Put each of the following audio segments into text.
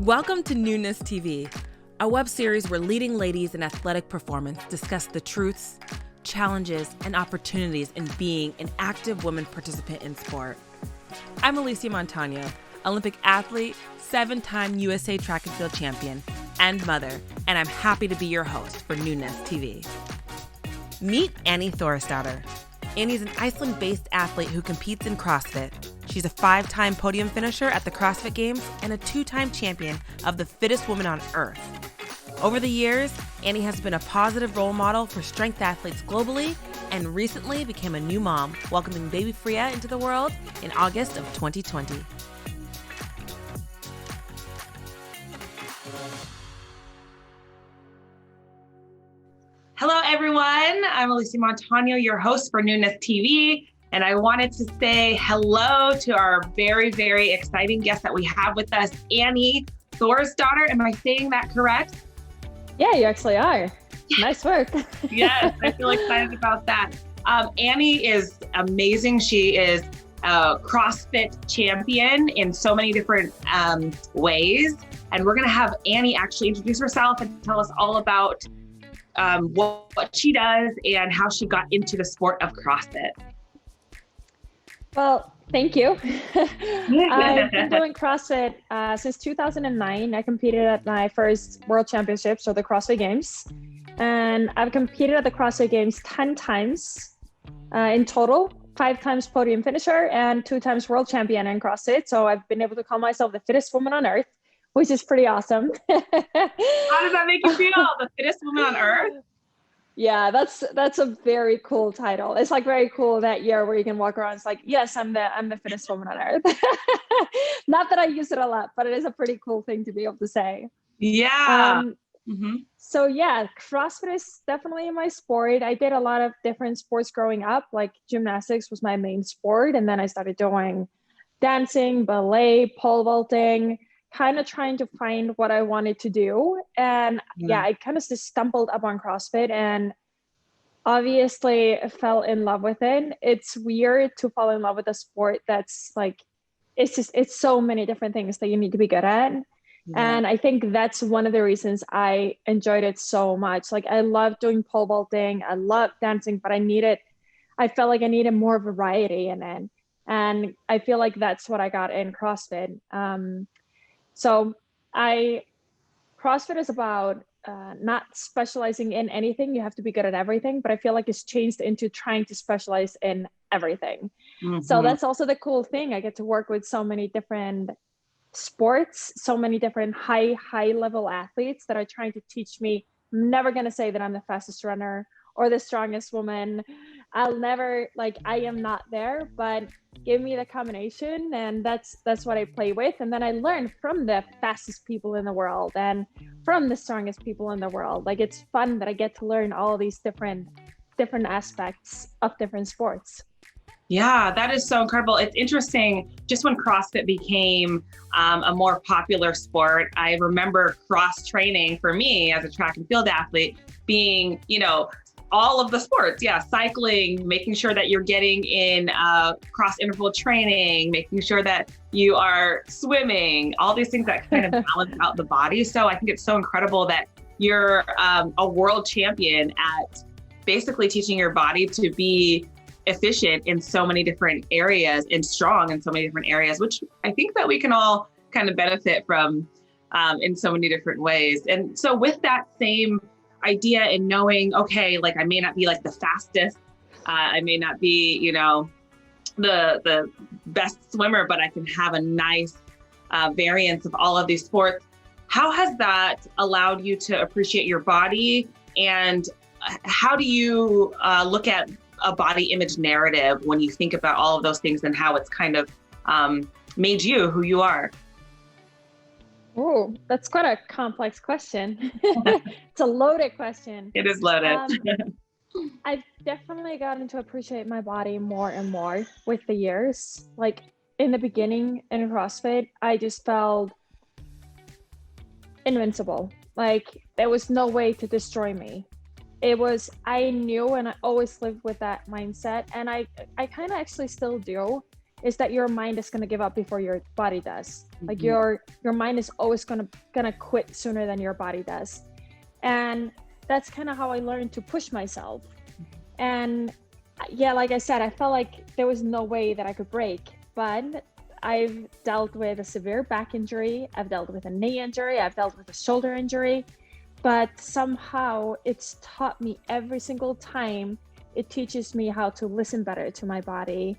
Welcome to Nuuness TV, a web series where leading ladies in athletic performance discuss the truths, challenges, and opportunities in being an active woman participant in sport. I'm Alicia Montano, Olympic athlete, 7-time USA track and field champion, and mother, and I'm happy to be your host for Nuuness TV. Meet Annie Thorisdottir. Annie's an Iceland-based athlete who competes in CrossFit. She's a 5-time podium finisher at the CrossFit Games and a 2-time champion of the Fittest Woman on Earth. Over the years, Annie has been a positive role model for strength athletes globally and recently became a new mom, welcoming baby Freya into the world in August of 2020. Hello, everyone. I'm Alicia Montano, your host for Nuuness TV. And I wanted to say hello to our very, very exciting guest that we have with us, Annie Thorisdottir. Am I saying that correct? Yeah, you actually are. Nice work. Yes, I feel excited about that. Annie is amazing. She is a CrossFit champion in so many different ways. And we're going to have Annie actually introduce herself and tell us all about what she does and how she got into the sport of CrossFit. Well, thank you. I've been doing CrossFit since 2009. I competed at my first World Championships, or the CrossFit Games. And I've competed at the CrossFit Games 10 times in total, 5 times podium finisher and 2 times world champion in CrossFit. So I've been able to call myself the fittest woman on earth, which is pretty awesome. How does that make you feel? The fittest woman on earth? Yeah, that's a very cool title. It's like very cool that year where you can walk around. It's like, yes, I'm the fittest woman on earth. Not that I use it a lot, but it is a pretty cool thing to be able to say. Yeah. So yeah, CrossFit is definitely my sport. I did a lot of different sports growing up. Like gymnastics was my main sport, and then I started doing dancing, ballet, pole vaulting, kind of trying to find what I wanted to do. And yeah, I kind of just stumbled upon CrossFit and obviously fell in love with it. It's weird to fall in love with a sport that's like, it's so many different things that you need to be good at. And I think that's one of the reasons I enjoyed it so much. Like I love doing pole vaulting, I love dancing, but I felt like I needed more variety in it. And I feel like that's what I got in CrossFit. So CrossFit is about not specializing in anything. You have to be good at everything, but I feel like it's changed into trying to specialize in everything. So that's also the cool thing. I get to work with so many different sports, so many different high level athletes that are trying to teach me. I'm never going to say that I'm the fastest runner or the strongest woman. I'll never, I am not there, but give me the combination, and that's what I play with. And then I learn from the fastest people in the world and from the strongest people in the world. Like it's fun that I get to learn all these different aspects of different sports. Yeah, that is so incredible. It's interesting, just when CrossFit became a more popular sport, I remember cross training for me as a track and field athlete being, all of the sports. Yeah. Cycling, making sure that you're getting in cross interval training, making sure that you are swimming, all these things that kind of balance out the body. So I think it's so incredible that you're a world champion at basically teaching your body to be efficient in so many different areas and strong in so many different areas, which I think that we can all kind of benefit from in so many different ways. And so with that same idea and knowing, okay, I may not be the fastest, I may not be, the best swimmer, but I can have a nice variance of all of these sports. How has that allowed you to appreciate your body? And how do you look at a body image narrative when you think about all of those things and how it's kind of made you who you are? Oh, that's quite a complex question. It's a loaded question. It is loaded. I've definitely gotten to appreciate my body more and more with the years. Like in the beginning in CrossFit, I just felt invincible. Like there was no way to destroy me. I knew, and I always lived with that mindset. And I kind of actually still do. is that your mind is going to give up before your body does. Like your mind is always gonna quit sooner than your body does. And that's kind of how I learned to push myself. And yeah, like I said, I felt like there was no way that I could break, but I've dealt with a severe back injury, I've dealt with a knee injury, I've dealt with a shoulder injury, but somehow it's taught me every single time. It teaches me how to listen better to my body,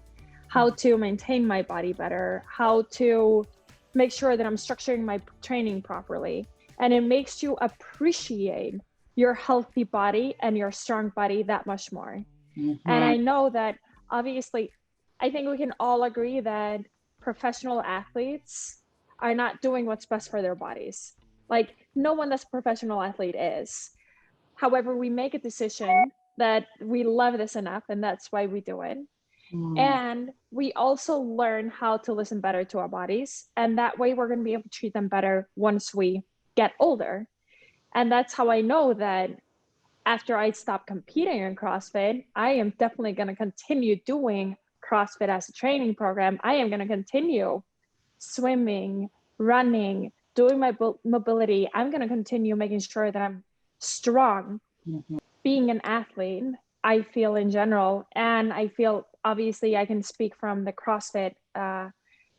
how to maintain my body better, how to make sure that I'm structuring my training properly. And it makes you appreciate your healthy body and your strong body that much more. And I know that obviously, I think we can all agree that professional athletes are not doing what's best for their bodies. Like no one that's a professional athlete is. However, we make a decision that we love this enough and that's why we do it. And we also learn how to listen better to our bodies. And that way we're going to be able to treat them better once we get older. And that's how I know that after I stop competing in CrossFit, I am definitely going to continue doing CrossFit as a training program. I am going to continue swimming, running, doing my mobility. I'm going to continue making sure that I'm strong. Being an athlete, I feel in general, and I feel obviously I can speak from the CrossFit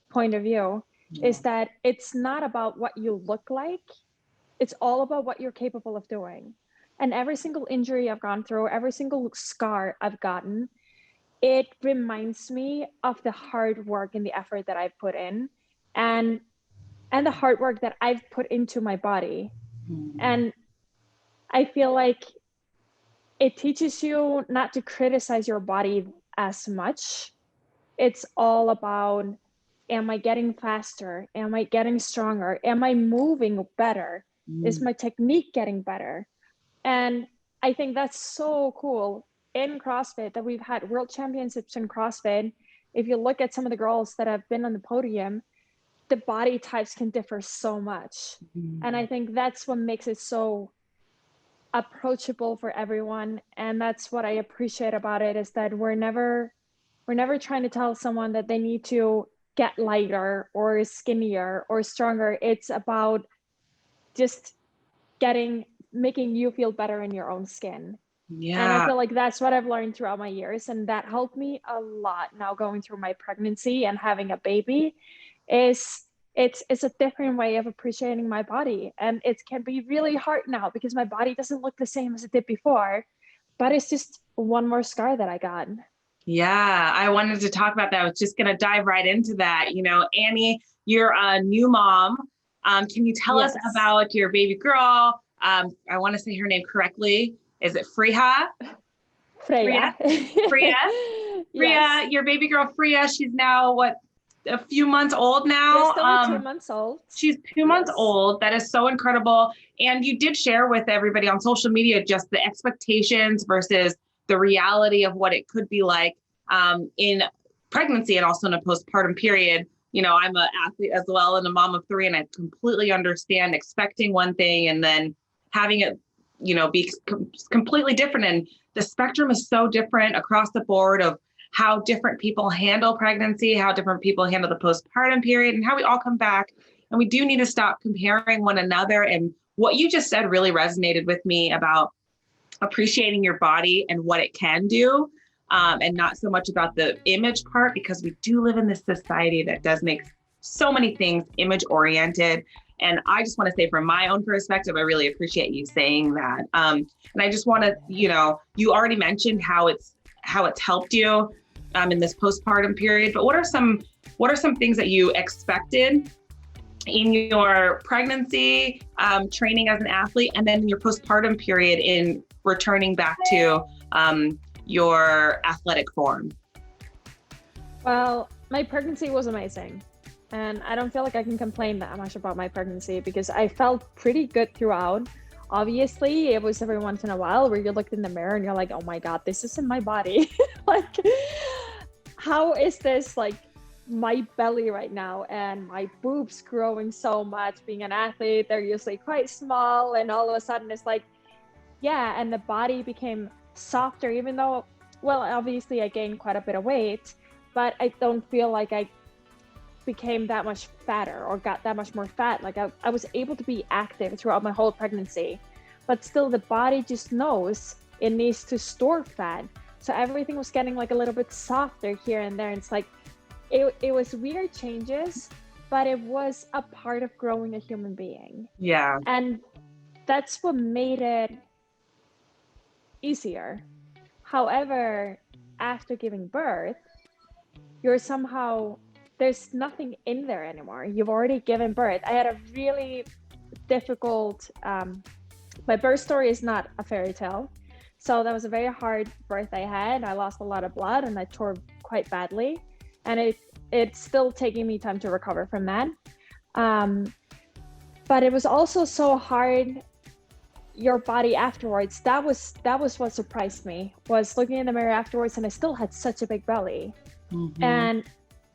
point of view, is that it's not about what you look like. It's all about what you're capable of doing. And every single injury I've gone through, every single scar I've gotten, it reminds me of the hard work and the effort that I've put in and the hard work that I've put into my body. And I feel like it teaches you not to criticize your body as much. It's all about, am I getting faster? Am I getting stronger? Am I moving better? Is my technique getting better? And I think that's so cool in CrossFit that we've had world championships in CrossFit. If you look at some of the girls that have been on the podium, the body types can differ so much. And I think that's what makes it so approachable for everyone. And that's what I appreciate about it, is that we're never trying to tell someone that they need to get lighter or skinnier or stronger. It's about just making you feel better in your own skin. And I feel like that's what I've learned throughout my years. And that helped me a lot now going through my pregnancy and having a baby. It's a different way of appreciating my body. And it can be really hard now because my body doesn't look the same as it did before, but it's just one more scar that I got. Yeah, I wanted to talk about that. I was just going to dive right into that. You know, Annie, you're a new mom. Can you tell us about your baby girl? I want to say her name correctly. Is it Freya? Freya. Freya, your baby girl, Freya, she's now a few months old now. Just over 2 months old. She's 2 months old. That is so incredible. And you did share with everybody on social media just the expectations versus the reality of what it could be like in pregnancy and also in a postpartum period. You know, I'm an athlete as well and a mom of 3, and I completely understand expecting one thing and then having it, you know, be completely different. And the spectrum is so different across the board of how different people handle pregnancy, how different people handle the postpartum period, and how we all come back. And we do need to stop comparing one another. And what you just said really resonated with me about appreciating your body and what it can do, and not so much about the image part, because we do live in this society that does make so many things image oriented. And I just want to say from my own perspective, I really appreciate you saying that. And I just want to, you know, you already mentioned how it's helped you in this postpartum period, but what are some things that you expected in your pregnancy, training as an athlete, and then in your postpartum period in returning back to your athletic form? Well, my pregnancy was amazing. And I don't feel like I can complain that much about my pregnancy because I felt pretty good throughout. Obviously, it was every once in a while where you looked in the mirror and you're like, oh my God, this isn't my body. Like, how is this like my belly right now and my boobs growing so much? Being an athlete, they're usually quite small, and all of a sudden it's like, yeah, and the body became softer, even though, well, obviously I gained quite a bit of weight, but I don't feel like I became that much fatter or got that much more fat. Like I was able to be active throughout my whole pregnancy, but still the body just knows it needs to store fat. So everything was getting like a little bit softer here and there. And it's like, it was weird changes, but it was a part of growing a human being. Yeah. And that's what made it easier. However, after giving birth, you're somehow, there's nothing in there anymore. You've already given birth. I had a really difficult, my birth story is not a fairy tale. So that was a very hard birth I had. I lost a lot of blood and I tore quite badly. And it's still taking me time to recover from that. But it was also so hard, your body afterwards. That was what surprised me, was looking in the mirror afterwards, and I still had such a big belly. Mm-hmm. And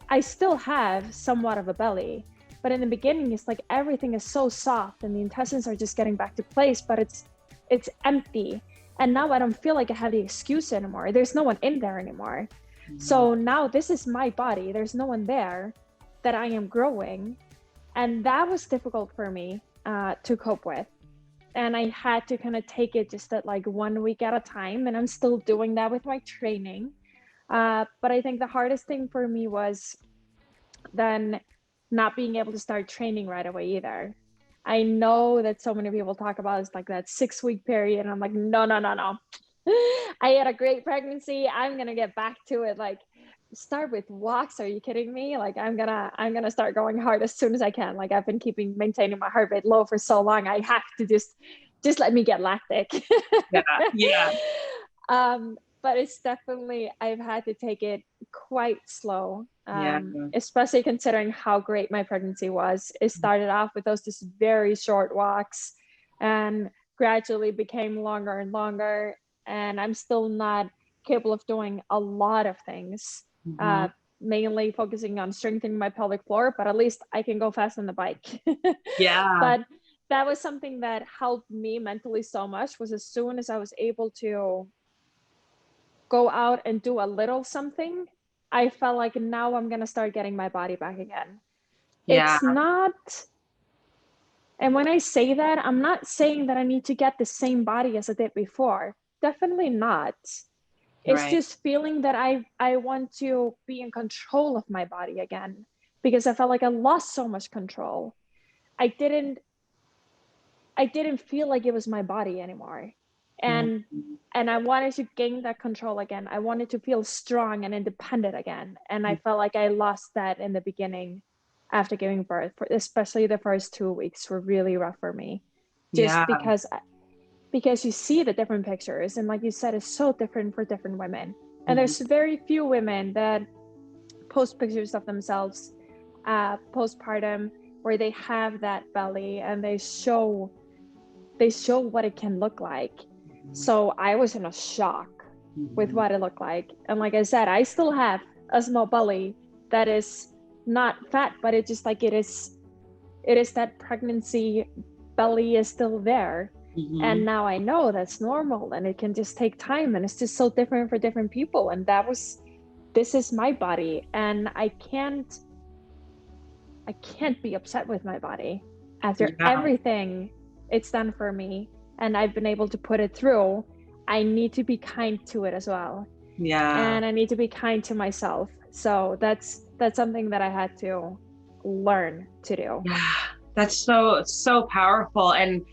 I still have somewhat of a belly, but in the beginning, it's like everything is so soft and the intestines are just getting back to place, but it's empty. And now I don't feel like I have the excuse anymore. There's no one in there anymore. Mm-hmm. So now this is my body. There's no one there that I am growing. And that was difficult for me to cope with. And I had to kind of take it just at like 1 week at a time. And I'm still doing that with my training. But I think the hardest thing for me was then not being able to start training right away either. I know that so many people talk about it's like that 6 week period. And I'm like, no. I had a great pregnancy. I'm going to get back to it. Like, start with walks. Are you kidding me? Like, I'm gonna start going hard as soon as I can. Like, I've been maintaining my heart rate low for so long. I have to just let me get lactic. Yeah. But it's definitely, I've had to take it quite slow, especially considering how great my pregnancy was. It started off with those just very short walks and gradually became longer and longer. And I'm still not capable of doing a lot of things, mainly focusing on strengthening my pelvic floor, but at least I can go fast on the bike. Yeah. But that was something that helped me mentally so much, was as soon as I was able to go out and do a little something, I felt like now I'm going to start getting my body back again. Yeah. It's not, and when I say that, I'm not saying that I need to get the same body as I did before. Definitely not. It's just feeling that I want to be in control of my body again, because I felt like I lost so much control. I didn't feel like it was my body anymore. And I wanted to gain that control again. I wanted to feel strong and independent again. And I felt like I lost that in the beginning after giving birth, especially the first 2 weeks were really rough for me. Just because you see the different pictures, and like you said, it's so different for different women. And there's very few women that post pictures of themselves postpartum where they have that belly and they show what it can look like. So I was in a shock with what it looked like. And like I said, I still have a small belly that is not fat, but it just like it is that pregnancy belly is still there. And now I know that's normal and it can just take time, and it's just so different for different people. And this is my body, and I can't be upset with my body after everything it's done for me and I've been able to put it through. I need to be kind to it as well. Yeah. And I need to be kind to myself. So that's something that I had to learn to do. Yeah. That's so powerful. And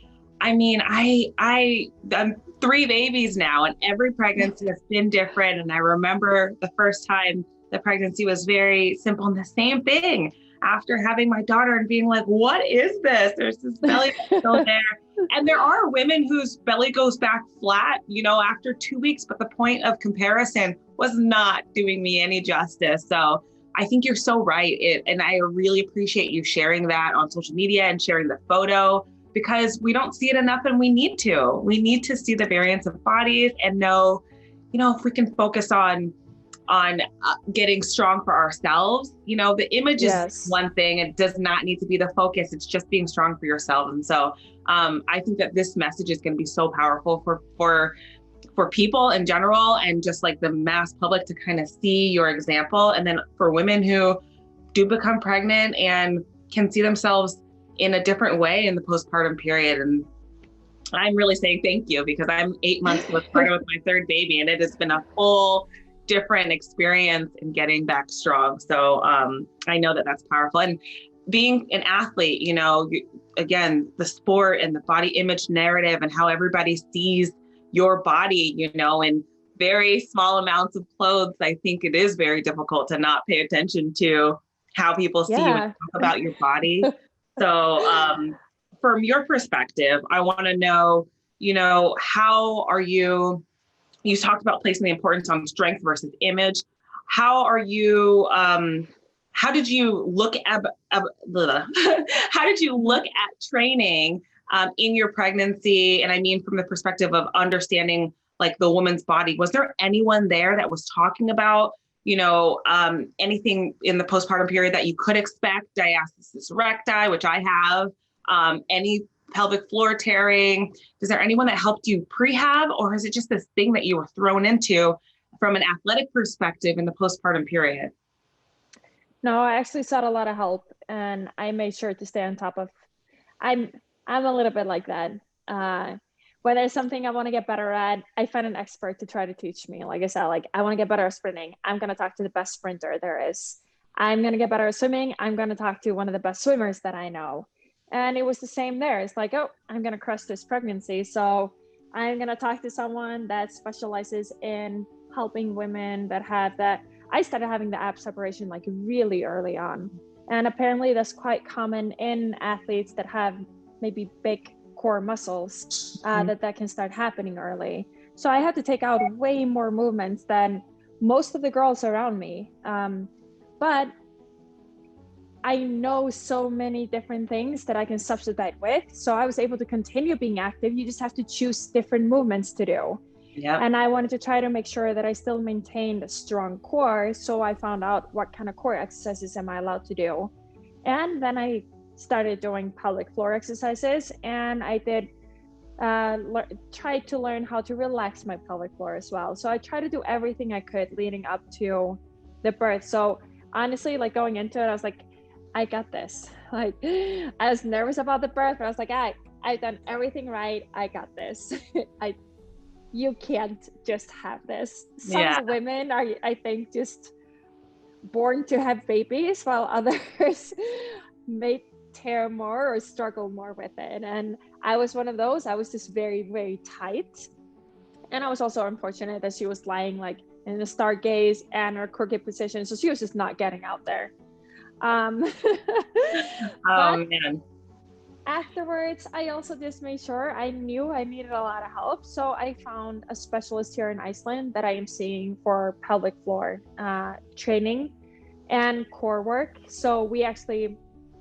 I mean, I'm 3 babies now, and every pregnancy has been different. And I remember the first time the pregnancy was very simple, and the same thing after having my daughter and being like, what is this? There's this belly still there. And there are women whose belly goes back flat, after 2 weeks, but the point of comparison was not doing me any justice. So I think you're so right. And I really appreciate you sharing that on social media and sharing the photo, because we don't see it enough, and we need to see the variance of bodies and know, if we can focus on getting strong for ourselves, the image is one thing. It does not need to be the focus. It's just being strong for yourself. And so I think that this message is going to be so powerful for for people in general and just like the mass public to kind of see your example. And then for women who do become pregnant and can see themselves in a different way in the postpartum period. And I'm really saying thank you, because I'm 8 months postpartum with my third baby, and it has been a whole different experience in getting back strong. So I know that that's powerful. And being an athlete, you know, again, the sport and the body image narrative and how everybody sees your body, you know, in very small amounts of clothes, I think it is very difficult to not pay attention to how people see you and talk about your body. So from your perspective, I want to know, you know, how are you talked about placing the importance on strength versus image. How are you, how did you look at, how did you look at training in your pregnancy? And I mean, from the perspective of understanding like the woman's body, was there anyone there that was talking about, you know, anything in the postpartum period that you could expect, diastasis recti, which I have, any pelvic floor tearing? Is there anyone that helped you prehab, or is it just this thing that you were thrown into from an athletic perspective in the postpartum period? No, I actually sought a lot of help, and I made sure to stay on top of. I'm a little bit like that. When there's something I want to get better at, I find an expert to try to teach me. Like I said, like I want to get better at sprinting. I'm going to talk to the best sprinter there is. I'm going to get better at swimming. I'm going to talk to one of the best swimmers that I know. And it was the same there. It's like, oh, I'm going to crush this pregnancy. So I'm going to talk to someone that specializes in helping women that have that. I started having the ab separation like really early on. And apparently that's quite common in athletes that have maybe big core muscles, that can start happening early. So I had to take out way more movements than most of the girls around me. But I know so many different things that I can substitute with. So I was able to continue being active. You just have to choose different movements to do. Yep. And I wanted to try to make sure that I still maintained a strong core. So I found out what kind of core exercises am I allowed to do. And then I started doing pelvic floor exercises, and I did try to learn how to relax my pelvic floor as well. So I tried to do everything I could leading up to the birth. So honestly, like going into it, I was like, I got this. Like I was nervous about the birth, but I was like, I've done everything right. I got this. You can't just have this. Some women are, I think, just born to have babies, while others may tear more or struggle more with it. And I was one of those. I was just very, very tight. And I was also unfortunate that she was lying like in a stargaze and her crooked position. So she was just not getting out there. Oh man. Afterwards, I also just made sure I knew I needed a lot of help. So I found a specialist here in Iceland that I am seeing for pelvic floor training and core work. So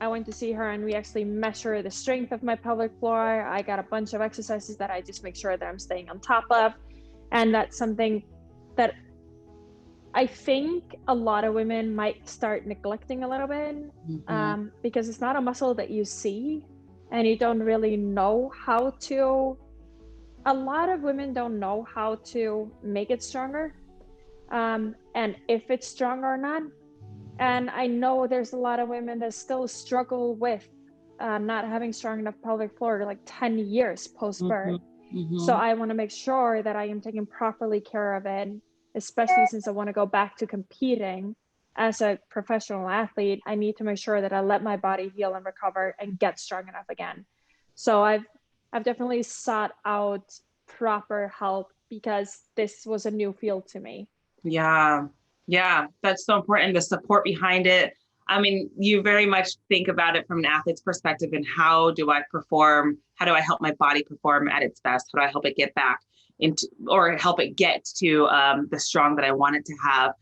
I went to see her and we actually measure the strength of my pelvic floor. I got a bunch of exercises that I just make sure that I'm staying on top of. And that's something that I think a lot of women might start neglecting a little bit, because it's not a muscle that you see and you don't really know how to. A lot of women don't know how to make it stronger, and if it's strong or not. And I know there's a lot of women that still struggle with not having strong enough pelvic floor like 10 years post-birth. So I want to make sure that I am taking properly care of it, especially since I want to go back to competing as a professional athlete. I need to make sure that I let my body heal and recover and get strong enough again. So I've definitely sought out proper help because this was a new field to me. Yeah, that's so important. The support behind it. I mean, you very much think about it from an athlete's perspective and how do I perform? How do I help my body perform at its best? How do I help it get back into, or help it get to the strong that I want it to have?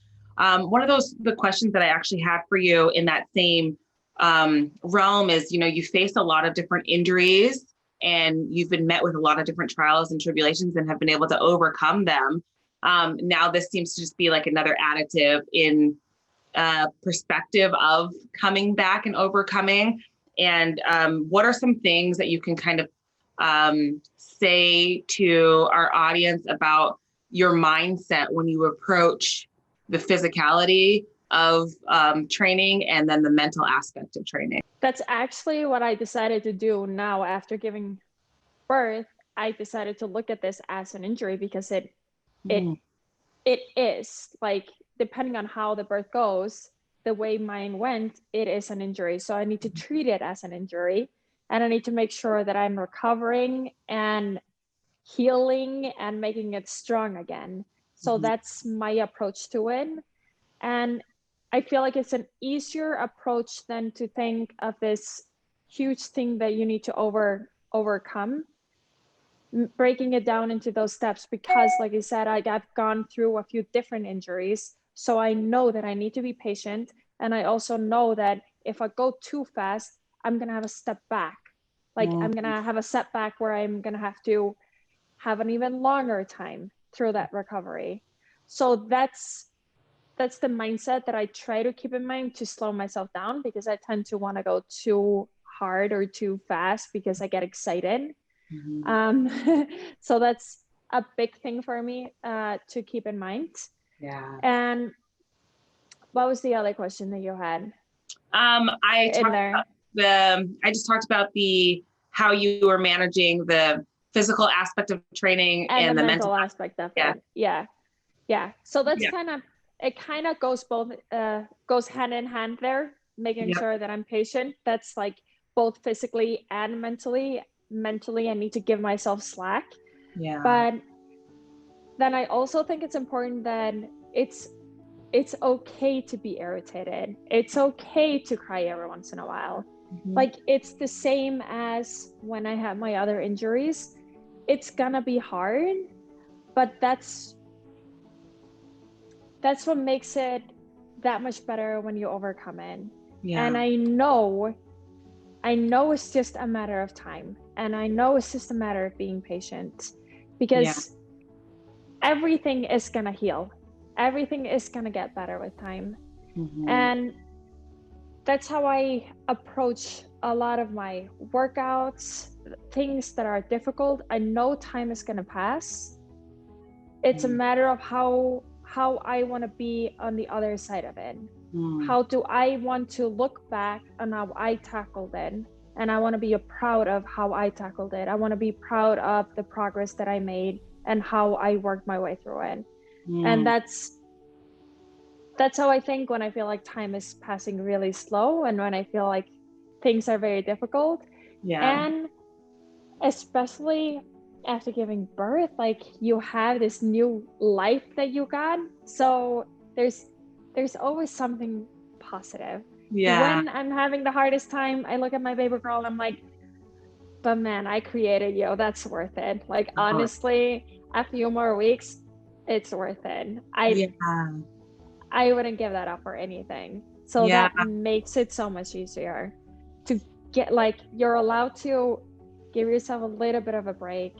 One of the questions that I actually have for you in that same realm is, you know, you face a lot of different injuries and you've been met with a lot of different trials and tribulations and have been able to overcome them. Now this seems to just be like another additive in perspective of coming back and overcoming. And what are some things that you can kind of say to our audience about your mindset when you approach the physicality of training and then the mental aspect of training? That's actually what I decided to do now after giving birth. I decided to look at this as an injury because it is like, depending on how the birth goes, the way mine went, it is an injury. So I need to treat it as an injury, and I need to make sure that I'm recovering and healing and making it strong again. So that's my approach to it. And I feel like it's an easier approach than to think of this huge thing that you need to overcome, breaking it down into those steps, because like I said, I've gone through a few different injuries. So I know that I need to be patient. And I also know that if I go too fast, I'm going to have a step back. Like I'm going to have a setback where I'm going to have to have an even longer time through that recovery. So that's the mindset that I try to keep in mind to slow myself down, because I tend to want to go too hard or too fast because I get excited. So that's a big thing for me to keep in mind. Yeah. And what was the other question that you had? I just talked about how you were managing the physical aspect of training and the mental aspect of it. Yeah. So that's it kind of goes hand in hand there, making sure that I'm patient. That's like both physically and mentally. Mentally, I need to give myself slack. Yeah. But then I also think it's important that it's okay to be irritated. It's okay to cry every once in a while. Like it's the same as when I had my other injuries. It's gonna be hard, but that's what makes it that much better when you overcome it. Yeah. And I know it's just a matter of time. And I know it's just a matter of being patient, because everything is going to heal. Everything is going to get better with time. And that's how I approach a lot of my workouts, things that are difficult. I know time is going to pass. It's a matter of how I want to be on the other side of it. How do I want to look back on how I tackled it? And I want to be proud of how I tackled it. I want to be proud of the progress that I made and how I worked my way through it. And that's how I think when I feel like time is passing really slow, and when I feel like things are very difficult. And especially after giving birth, like you have this new life that you got. So there's always something positive. When I'm having the hardest time, I look at my baby girl and I'm like, but man, I created you. That's worth it. Like, honestly, a few more weeks, it's worth it. I wouldn't give that up for anything. So that makes it so much easier to get, like, you're allowed to give yourself a little bit of a break,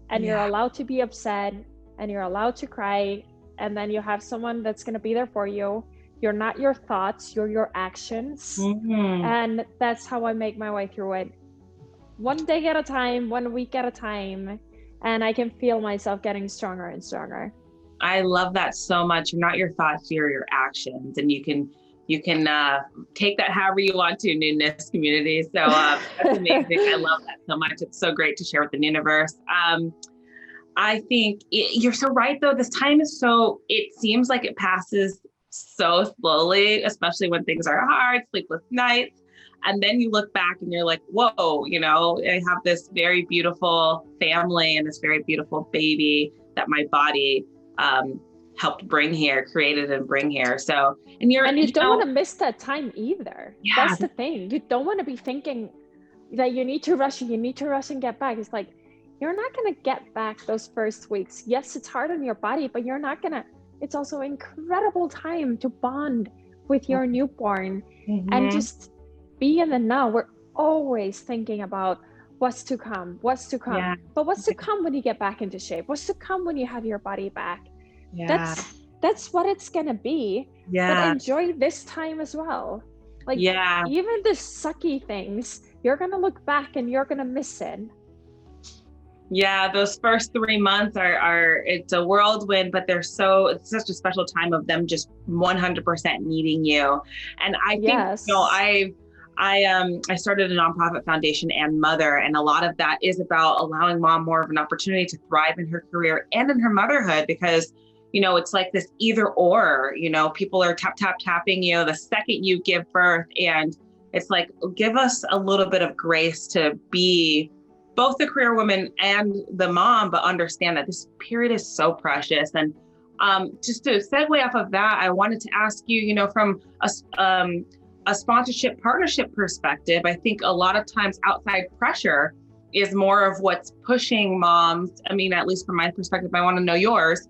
and you're allowed to be upset, and you're allowed to cry. And then you have someone that's going to be there for you. You're not your thoughts, you're your actions. And that's how I make my way through it. One day at a time, 1 week at a time. And I can feel myself getting stronger and stronger. I love that so much. You're not your thoughts, you're your actions. And you can take that however you want to, Nuuness community. So that's amazing. I love that so much. It's so great to share with the universe. I think you're so right, though. This time is it seems like it passes so slowly, especially when things are hard, sleepless nights. And then you look back and you're like, whoa, I have this very beautiful family and this very beautiful baby that my body helped bring here, created and bring here. So, and you don't want to miss that time either. Yeah. That's the thing. You don't want to be thinking that you need to rush and get back. It's like, you're not going to get back those first weeks. Yes, it's hard on your body, but it's also incredible time to bond with your newborn and just be in the now. We're always thinking about what's to come. But what's to come when you get back into shape? What's to come when you have your body back? That's what it's going to be. But enjoy this time as well. Like, even the sucky things, you're going to look back and you're going to miss it. Yeah, those first 3 months it's a whirlwind, but it's such a special time of them just 100% needing you. And I think, Yes. I started a nonprofit foundation, and Mother, and a lot of that is about allowing mom more of an opportunity to thrive in her career and in her motherhood, because, it's like this either or, people are tapping you the second you give birth. And it's like, give us a little bit of grace to be both the career woman and the mom, but understand that this period is so precious. And just to segue off of that, I wanted to ask you, from a sponsorship partnership perspective, I think a lot of times outside pressure is more of what's pushing moms. I mean, at least from my perspective, I want to know yours,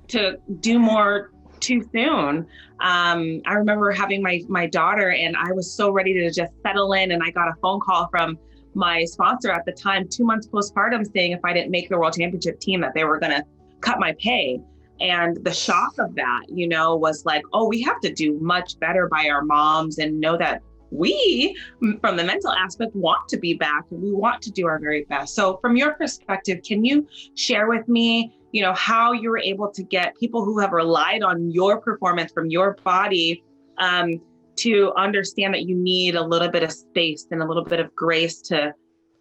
to do more too soon. I remember having my daughter, and I was so ready to just settle in, and I got a phone call from my sponsor at the time, 2 months postpartum, saying if I didn't make the world championship team, that they were going to cut my pay. And the shock of that, was like, oh, we have to do much better by our moms, and know that we, from the mental aspect, want to be back, and we want to do our very best. So from your perspective, can you share with me, how you were able to get people who have relied on your performance from your body, to understand that you need a little bit of space and a little bit of grace to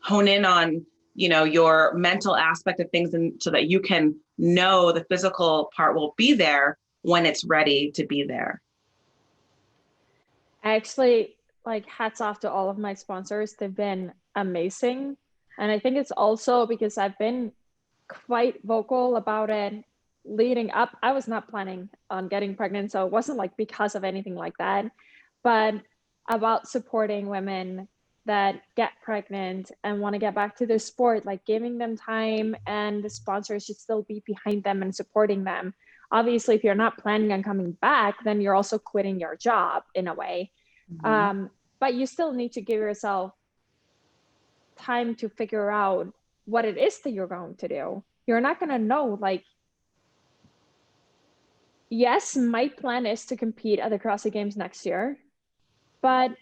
hone in on, your mental aspect of things, and so that you can know the physical part will be there when it's ready to be there? Actually, hats off to all of my sponsors. They've been amazing. And I think it's also because I've been quite vocal about it leading up. I was not planning on getting pregnant, so it wasn't because of anything like that, but about supporting women that get pregnant and want to get back to their sport, giving them time, and the sponsors should still be behind them and supporting them. Obviously, if you're not planning on coming back, then you're also quitting your job in a way. Mm-hmm. But you still need to give yourself time to figure out what it is that you're going to do. You're not going to know, yes, my plan is to compete at the CrossFit Games next year, but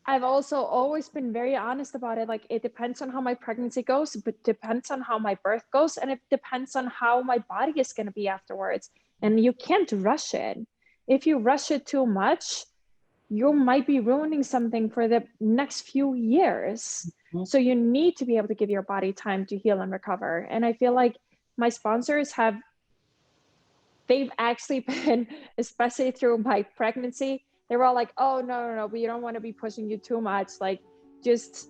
I've also always been very honest about it. It depends on how my pregnancy goes, but it depends on how my birth goes, and it depends on how my body is going to be afterwards. And you can't rush it. If you rush it too much, you might be ruining something for the next few years. Mm-hmm. So you need to be able to give your body time to heal and recover. And I feel like my sponsors they've actually been, especially through my pregnancy, they were all like, oh, no, we don't want to be pushing you too much. Just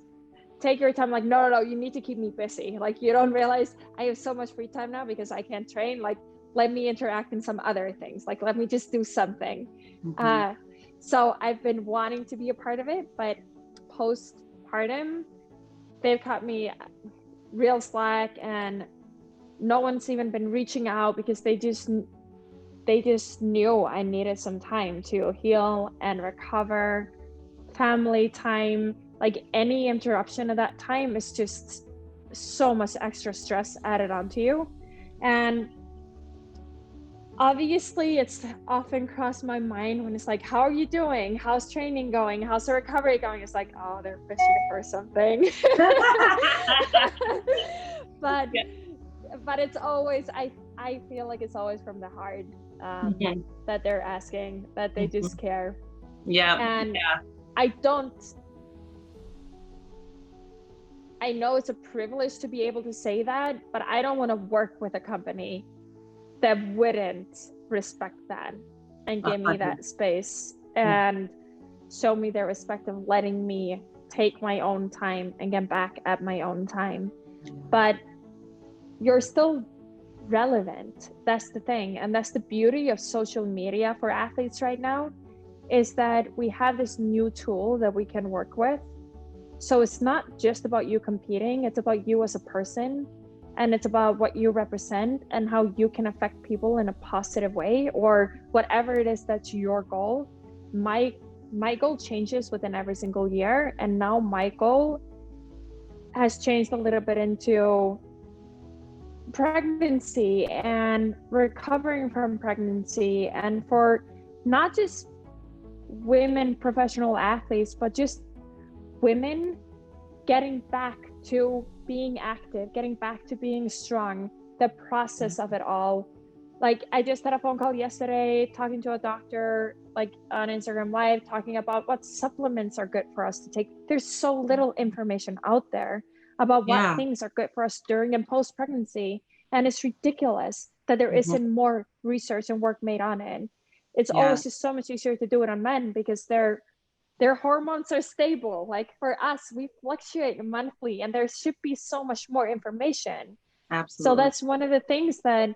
take your time. No, you need to keep me busy. You don't realize I have so much free time now because I can't train. Let me interact in some other things. Let me just do something. Mm-hmm. So I've been wanting to be a part of it, but postpartum, they've cut me real slack, and no one's even been reaching out because they just knew I needed some time to heal and recover, family time. Any interruption of that time is just so much extra stress added onto you. And obviously, it's often crossed my mind when it's how are you doing? How's training going? How's the recovery going? It's oh, they're fishing for something. But it's always, I feel like it's always from the heart, mm-hmm. that they're asking, that they just care. Yeah. And I know it's a privilege to be able to say that, but I don't want to work with a company that wouldn't respect that and give me that space and show me their respect of letting me take my own time and get back at my own time. But you're still relevant. That's the thing. And that's the beauty of social media for athletes right now, is that we have this new tool that we can work with. So it's not just about you competing, it's about you as a person. And it's about what you represent and how you can affect people in a positive way, or whatever it is that's your goal. My goal changes within every single year. And now my goal has changed a little bit into pregnancy and recovering from pregnancy, and for not just women professional athletes, but just women getting back to being active, getting back to being strong, the process of it all. Like, I just had a phone call yesterday talking to a doctor, like on Instagram Live, talking about what supplements are good for us to take. There's so little information out there about what things are good for us during and post pregnancy. And it's ridiculous that there isn't more research and work made on it. It's always just so much easier to do it on men because their hormones are stable. Like for us, we fluctuate monthly, and there should be so much more information. Absolutely. So that's one of the things that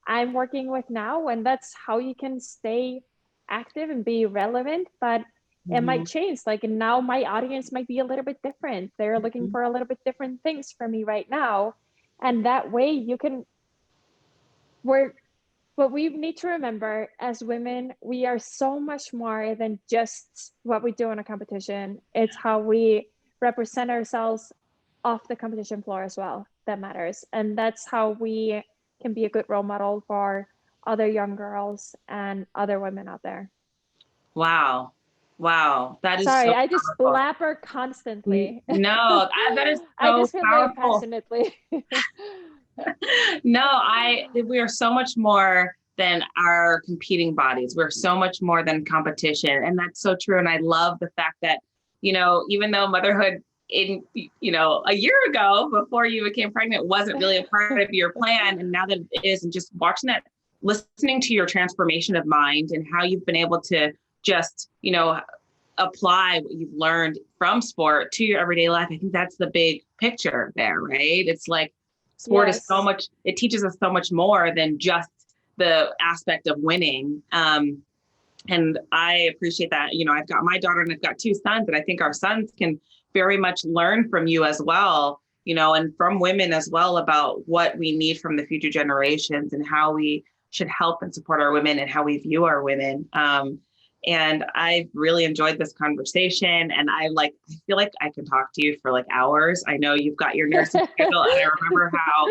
I'm working with now, and that's how you can stay active and be relevant. But it might change. Like now my audience might be a little bit different. They're looking for a little bit different things from me right now. And that way you can what we need to remember as women, we are so much more than just what we do in a competition. It's how we represent ourselves off the competition floor as well that matters. And that's how we can be a good role model for other young girls and other women out there. Wow. That is sorry, so I just powerful. blabber constantly. No, that is so I just feel powerful. very passionately. No, we are so much more than our competing bodies. We're so much more than competition. And that's so true. And I love the fact that, even though motherhood a year ago, before you became pregnant, wasn't really a part of your plan. And now that it is, and just watching that, listening to your transformation of mind and how you've been able to just, apply what you've learned from sport to your everyday life. I think that's the big picture there, right? It's like sport is so much, it teaches us so much more than just the aspect of winning. And I appreciate that. I've got my daughter and I've got 2 sons, and I think our sons can very much learn from you as well, and from women as well about what we need from the future generations and how we should help and support our women and how we view our women. And I've really enjoyed this conversation, and I feel like I can talk to you for like hours. I know you've got your nursing schedule, and I remember how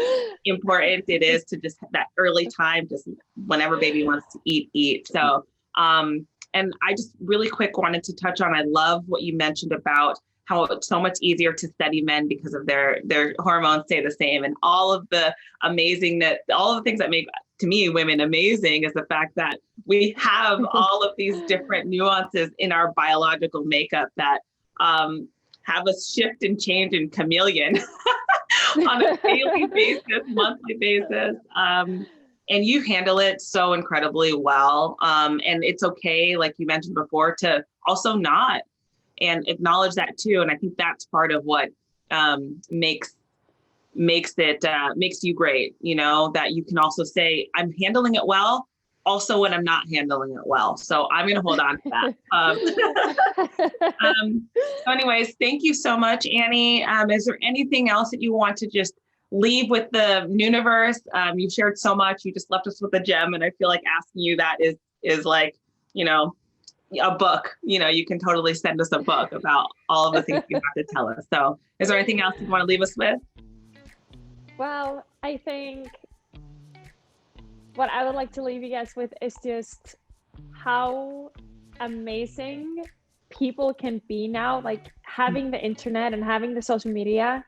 important it is to just that early time, just whenever baby wants to eat. So, and I just really quick wanted to touch on, I love what you mentioned about how it's so much easier to study men because of their hormones stay the same, and all of the things that make, to me, women amazing is the fact that we have all of these different nuances in our biological makeup that have us shift and change and chameleon on a daily basis, monthly basis. And you handle it so incredibly well. And it's okay, like you mentioned before, to also not, and acknowledge that too. And I think that's part of what makes you great, that you can also say, I'm handling it well, also when I'm not handling it well. So I'm going to hold on to that. So anyways, thank you so much, Annie. Is there anything else that you want to just leave with the Nooniverse? You've shared so much. You just left us with a gem. And I feel like asking you that is like, a book. You can totally send us a book about all of the things you have to tell us. So is there anything else you want to leave us with? Well, I think what I would like to leave you guys with is just how amazing people can be now, like having the internet and having the social media.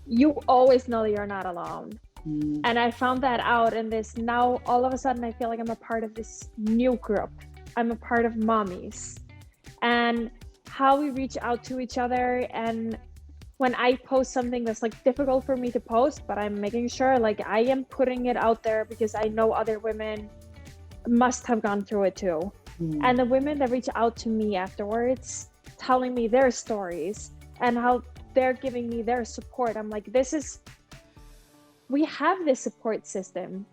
You always know that you're not alone. And I found that out in this. Now, all of a sudden, I feel like I'm a part of this new group. I'm a part of mommies, and how we reach out to each other. And when I post something that's like difficult for me to post, but I'm making sure like I am putting it out there because I know other women must have gone through it too. And the women that reach out to me afterwards, telling me their stories and how they're giving me their support. I'm like, we have this support system.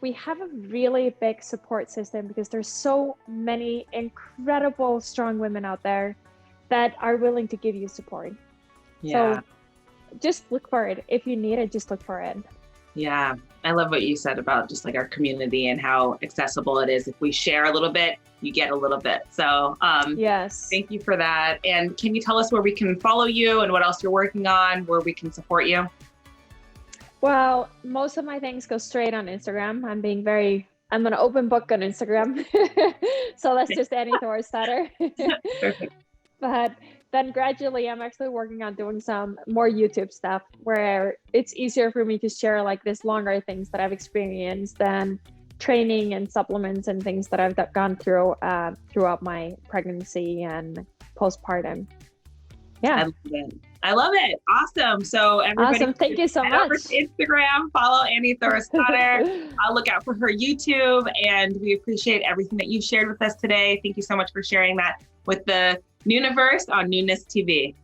We have a really big support system because there's so many incredible, strong women out there that are willing to give you support. Yeah. So just look for it. If you need it, just look for it. Yeah. I love what you said about just like our community and how accessible it is. If we share a little bit, you get a little bit. So yes. Thank you for that. And can you tell us where we can follow you and what else you're working on, where we can support you? Well, most of my things go straight on Instagram. I'm an open book on Instagram. So that's just Annie Thorisdottir. Perfect. But then gradually I'm actually working on doing some more YouTube stuff where it's easier for me to share like this longer things that I've experienced than training and supplements and things that I've gone through throughout my pregnancy and postpartum. Yeah. I love it. Awesome. So everybody, awesome. Thank you so much. Over to Instagram, follow Annie Thorisdottir. I'll look out for her YouTube, and we appreciate everything that you shared with us today. Thank you so much for sharing that with the Nooniverse on Nuuness TV.